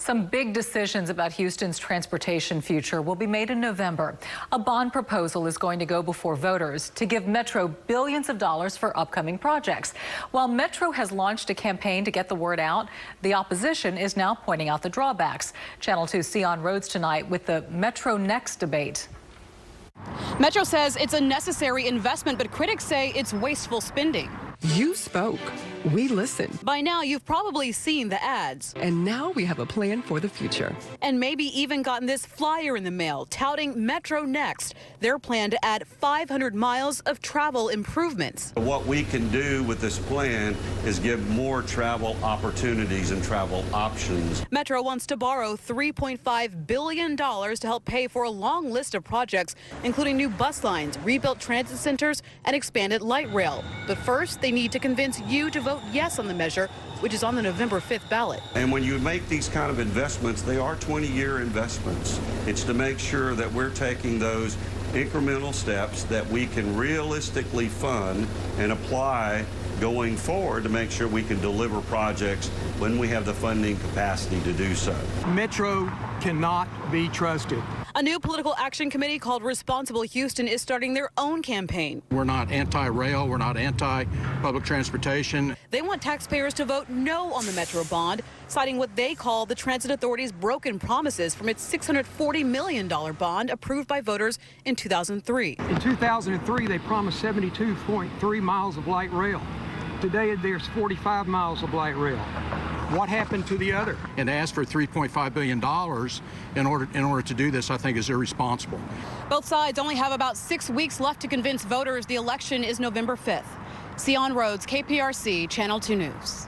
Some big decisions about Houston's transportation future will be made in November. A bond proposal is going to go before voters to give Metro billions of dollars for upcoming projects. While Metro has launched a campaign to get the word out, the opposition is now pointing out the drawbacks. Channel 2's Sion Rhodes tonight with the Metro Next debate. Metro says it's a necessary investment, but critics say it's wasteful spending. You spoke. We listened. By now, you've probably seen the ads. And now we have a plan for the future. And maybe even gotten this flyer in the mail touting Metro Next, their plan to add 500 miles of travel improvements. What we can do with this plan is give more travel opportunities and travel options. Metro wants to borrow $3.5 billion to help pay for a long list of projects, including new bus lines, rebuilt transit centers, and expanded light rail. But first, they need to convince you to vote yes on the measure, which is on the November 5th ballot. And when you make these kind of investments, they are 20-year investments. It's to make sure that we're taking those incremental steps that we can realistically fund and apply going forward to make sure we can deliver projects when we have the funding capacity to do so. Metro cannot be trusted. A new political action committee called Responsible Houston is starting their own campaign. We're not anti-rail, we're not anti-public transportation. They want taxpayers to vote no on the Metro bond, citing what they call the Transit Authority's broken promises from its $640 million bond approved by voters in 2003. In 2003, they promised 72.3 miles of light rail. Today, there's 45 miles of light rail. What happened to the other? And to ask for $3.5 billion in order to do this, I think, is irresponsible. Both sides only have about 6 weeks left to convince voters the election is November 5th. Sion Rhodes, KPRC, Channel 2 News.